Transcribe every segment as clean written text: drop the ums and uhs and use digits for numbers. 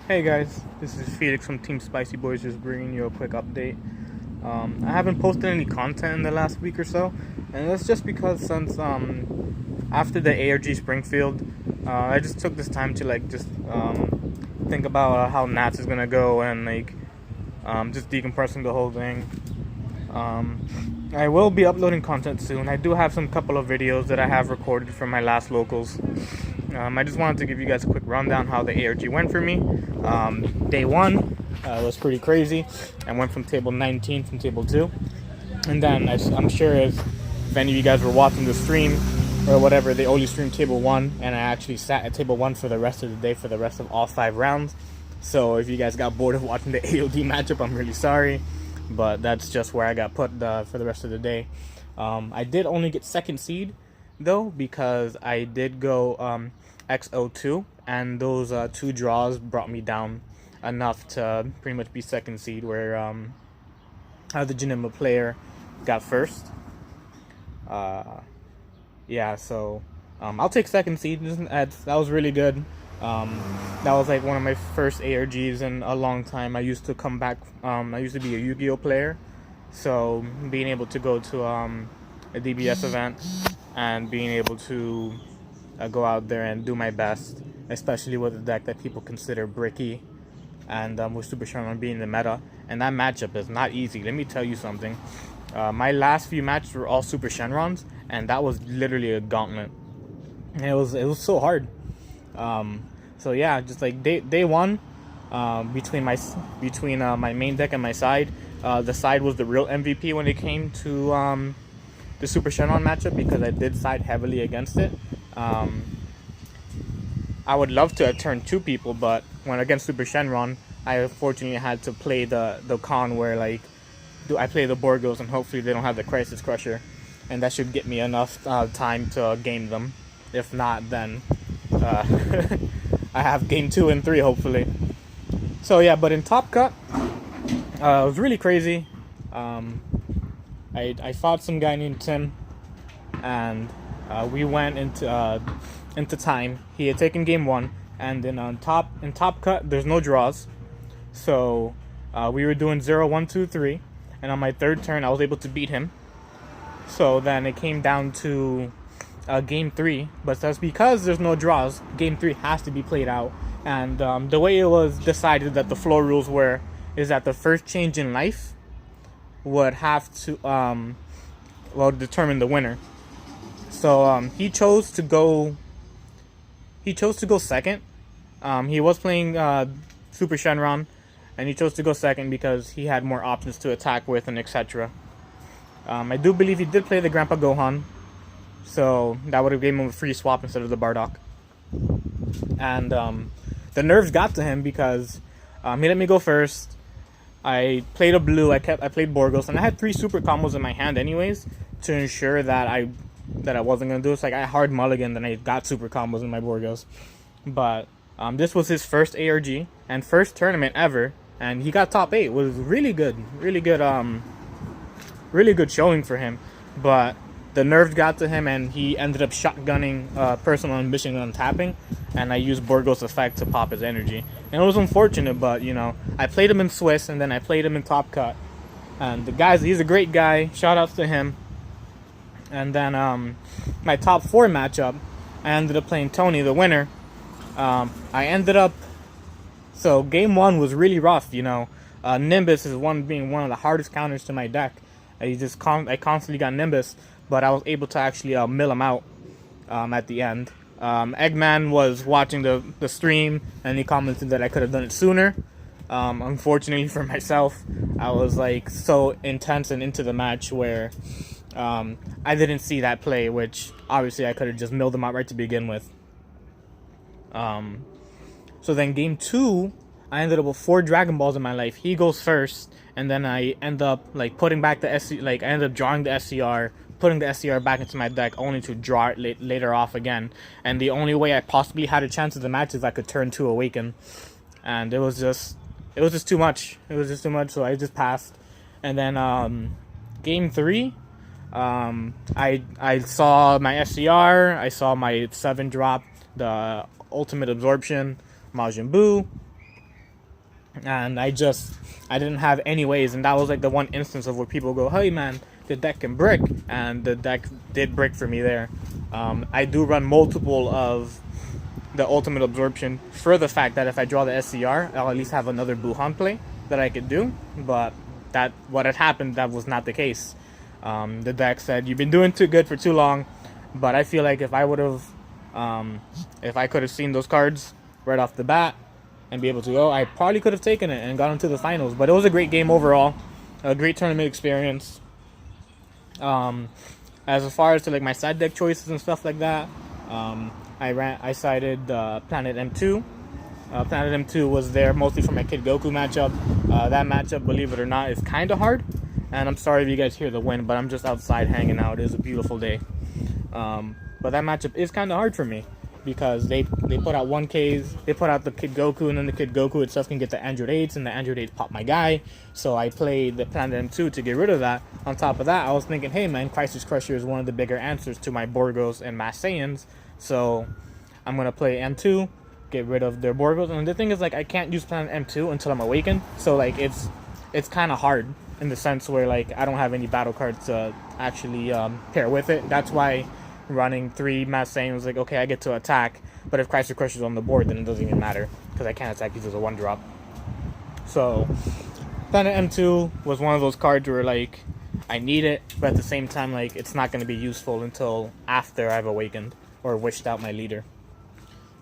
Hey guys, this is Felix from Team Spicy Boys, just bringing you a quick update. I haven't posted any content in the last week or so, and that's just because since after the ARG Springfield, I just took this time to think about how Nats is gonna go and just decompressing the whole thing. I will be uploading content soon. I do have some couple of videos that I have recorded from my last locals. I just wanted to give you guys a quick rundown how the ARG went for me. Day one was pretty crazy. I went from table 19 from table 2. And then I'm sure if any of you guys were watching the stream or whatever, they only streamed table 1. And I actually sat at table 1 for the rest of the day for the rest of all 5 rounds. So if you guys got bored of watching the AOD matchup, I'm really sorry. But that's just where I got put for the rest of the day. I did only get second seed though, because I did go XO2, and those 2 draws brought me down enough to pretty much be second seed, where the Janima player got first. Yeah, so I'll take second seed. That was really good. That was like one of my first ARGs in a long time. I used to come back. I used to be a Yu-Gi-Oh player, so being able to go to a DBS event and being able to go out there and do my best, especially with a deck that people consider bricky, and with Super Shenron being the meta, and that matchup is not easy. Let me tell you something. My last few matches were all Super Shenrons, and that was literally a gauntlet. And it was so hard. So yeah, just like day one, between my main deck and my side, the side was the real MVP when it came to the Super Shenron matchup, because I did side heavily against it. I would love to have turned 2 people, but when against Super Shenron, I unfortunately had to play the con where I play the Borgos and hopefully they don't have the Crisis Crusher, and that should get me enough time to game them. If not, then I have game 2 and 3 hopefully. So yeah, but in Top Cut, it was really crazy. I fought some guy named Tim, and we went into time. He had taken game 1, and then in Top Cut there's no draws, so we were doing 0, 1, 2, 3, and on my 3rd turn I was able to beat him. So then it came down to game 3, but that's because there's no draws. Game 3 has to be played out, and the way it was decided that the floor rules is that the first change in life would have to determine the winner. So he chose to go second. He was playing Super Shenron, and he chose to go second because he had more options to attack with and etc. I do believe he did play the Grandpa Gohan, so that would have given him a free swap instead of the Bardock. And the nerves got to him because he let me go first. I played a blue. I played Borgos, and I had 3 super combos in my hand anyways to ensure that I wasn't gonna do it. So I hard mulliganed and I got super combos in my Borgos. But this was his first ARG and first tournament ever, and he got top 8. It was really good, really good showing for him. But the nerves got to him, and he ended up shotgunning personal ambition on tapping, and I used Borgos effect to pop his energy. And it was unfortunate, but I played him in Swiss, and then I played him in Top Cut. And he's a great guy. Shout outs to him. And then my top 4 matchup, I ended up playing Tony, the winner. So game 1 was really rough. Nimbus is being one of the hardest counters to my deck. I constantly got Nimbus, but I was able to actually mill him out at the end. Eggman was watching the stream, and he commented that I could have done it sooner. Unfortunately for myself, I was so intense and into the match where I didn't see that play, which obviously I could have just milled him out right to begin with. So then game 2, I ended up with 4 Dragon Balls in my life. He goes first, and then I end up putting back the SC. I ended up drawing the SCR, putting the SCR back into my deck, only to draw it later off again. And the only way I possibly had a chance of the match is I could turn 2 Awaken, and it was just too much. It was just too much, so I just passed. And then game 3, I saw my SCR, I saw my 7 drop, the Ultimate Absorption, Majin Buu, and I didn't have any ways, and that was like the one instance of where people go, hey man, the deck can brick, and the deck did brick for me there. I do run multiple of the ultimate absorption for the fact that if I draw the SCR, I'll at least have another Buhan play that I could do, but that what had happened, that was not the case. The deck said, you've been doing too good for too long, but I feel like if I could have seen those cards right off the bat and be able to go, I probably could have taken it and gotten to the finals. But it was a great game overall, a great tournament experience. As far as to like my side deck choices and stuff like that, I sided Planet M2. Planet M2 was there mostly for my Kid Goku matchup. That matchup, believe it or not, is kind of hard. And I'm sorry if you guys hear the wind, but I'm just outside hanging out. It is a beautiful day. But that matchup is kind of hard for me because they put out 1Ks. They put out the Kid Goku, and then the Kid Goku itself can get the Android 8s, and the Android 8s pop my guy. So I played the Planet M2 to get rid of that. On top of that, I was thinking, hey man, Crisis Crusher is one of the bigger answers to my Borgos and Mass Saiyans. So I'm going to play M2, get rid of their Borgos. And the thing is, like, I can't use Planet M2 until I'm awakened. So, like, it's kind of hard in the sense where, like, I don't have any battle cards to actually pair with it. That's why running 3 Mass Saiyan was like, okay, I get to attack. But if Crisis Crusher is on the board, then it doesn't even matter because I can't attack these as a 1-drop. So Planet M2 was one of those cards where, like, I need it, but at the same time, like, it's not going to be useful until after I've awakened or wished out my leader.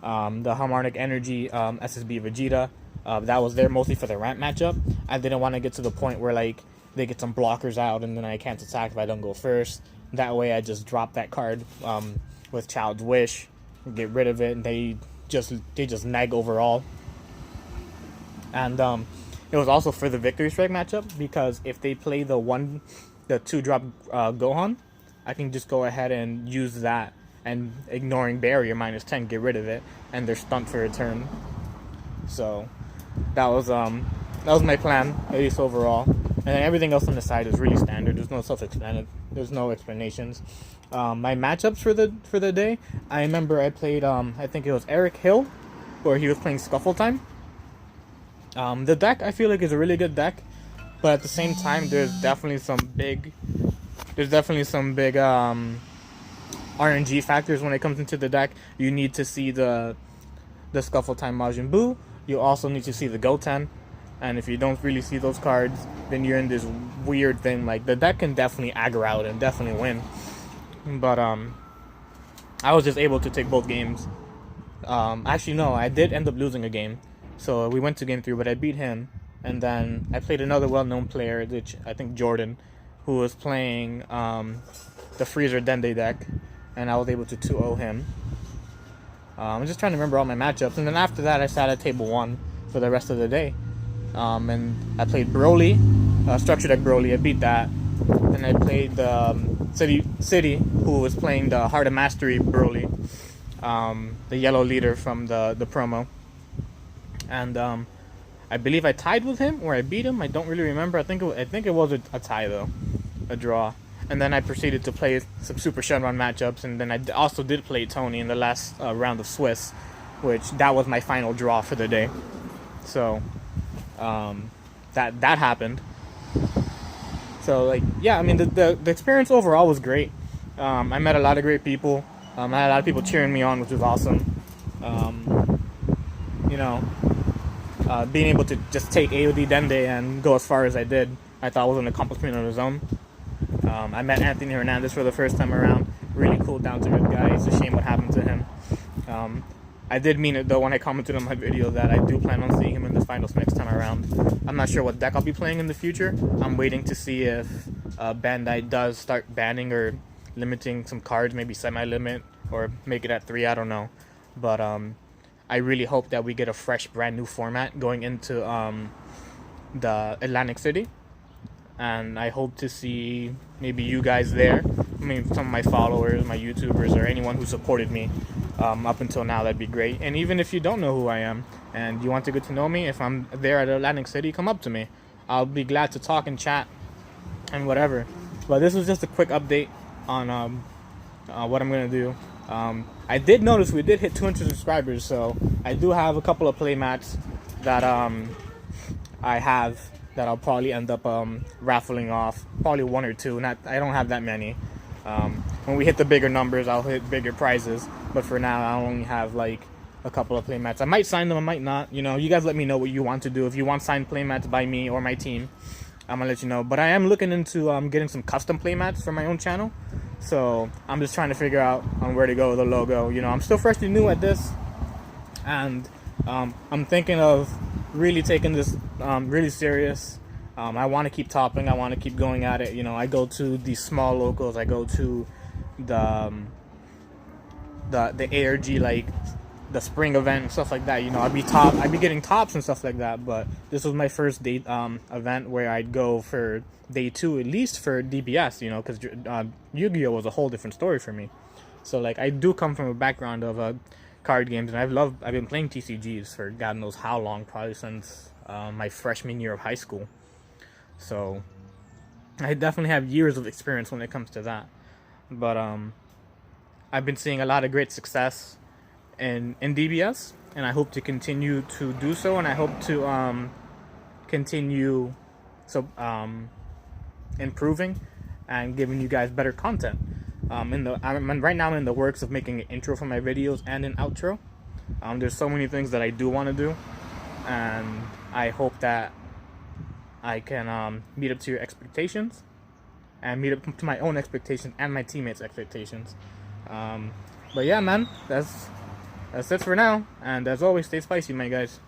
The Harmonic Energy SSB Vegeta, that was there mostly for the ramp matchup. I didn't want to get to the point where, like, they get some blockers out and then I can't attack if I don't go first. That way I just drop that card with Child's Wish, get rid of it, and they just nag overall. And it was also for the Victory Strike matchup because if they play the 2-drop Gohan, I can just go ahead and use that and ignoring barrier -10, get rid of it, and they're stunned for a turn. So that was my plan, at least overall. And everything else on the side is really standard. There's no self-explanatory. There's no explanations. My matchups for the day, I remember I played I think it was Eric Hill, where he was playing Scuffle Time. The deck I feel like is a really good deck, but at the same time there's definitely some big RNG factors when it comes into the deck. You need to see the Scuffle Time Majin Buu. You also need to see the Goten. And if you don't really see those cards, then you're in this weird thing. Like, the deck can definitely aggro out and definitely win. But I was just able to take both games. Actually, no, I did end up losing a game. So we went to game 3, but I beat him. And then I played another well-known player, which I think Jordan, who was playing the Freezer Dende deck. And I was able to 2-0 him. I'm just trying to remember all my matchups. And then after that, I sat at table 1 for the rest of the day. And I played Broly, Structure Deck Broly. I beat that. And I played City, who was playing the Heart of Mastery Broly, the yellow leader from the promo. And I believe I tied with him, or I beat him. I don't really remember. I think it was a tie, though, a draw. And then I proceeded to play some Super Shenron matchups, and then I also did play Tony in the last round of Swiss, which that was my final draw for the day. So that happened. So, like, yeah, I mean, the experience overall was great. I met a lot of great people. I had a lot of people cheering me on, which was awesome. Being able to just take AOD Dende and go as far as I did, I thought was an accomplishment on his own. I met Anthony Hernandez for the first time around. Really cool, down-to-earth guy. It's a shame what happened to him. I did mean it, though, when I commented on my video that I do plan on seeing him in the finals next time around. I'm not sure what deck I'll be playing in the future. I'm waiting to see if Bandai does start banning or limiting some cards, maybe semi-limit, or make it at 3, I don't know. But I really hope that we get a fresh, brand new format going into the Atlantic City. And I hope to see maybe you guys there. I mean, some of my followers, my YouTubers, or anyone who supported me up until now, that'd be great. And even if you don't know who I am and you want to get to know me, if I'm there at Atlantic City, come up to me. I'll be glad to talk and chat and whatever. But this was just a quick update on what I'm going to do. I did notice we did hit 200 subscribers, so I do have a couple of play mats that I have that I'll probably end up raffling off. Probably one or two. Not, I don't have that many. When we hit the bigger numbers, I'll hit bigger prizes. But for now, I only have like a couple of playmats. I might sign them, I might not. You know, you guys let me know what you want to do. If you want signed playmats by me or my team, I'm gonna let you know. But I am looking into getting some custom playmats for my own channel. So I'm just trying to figure out on where to go with the logo. You know, I'm still freshly new at this, and I'm thinking of really taking this really serious. I want to keep topping. I want to keep going at it. You know, I go to these small locals. I go to the ARG, like the spring event and stuff like that. You know, I'd be getting tops and stuff like that. But this was my first day event where I'd go for day 2 at least for DBS. You know, because Yu-Gi-Oh was a whole different story for me. So like I do come from a background of card games, and I've been playing TCGs for God knows how long, probably since my freshman year of high school. So I definitely have years of experience when it comes to that. But I've been seeing a lot of great success in DBS, and I hope to continue to do so, and I hope to continue improving and giving you guys better content. Right now I'm in the works of making an intro for my videos and an outro. There's so many things that I do want to do, and I hope that I can meet up to your expectations and meet up to my own expectations and my teammates' expectations. But yeah, man, that's it for now. And as always, stay spicy, my guys.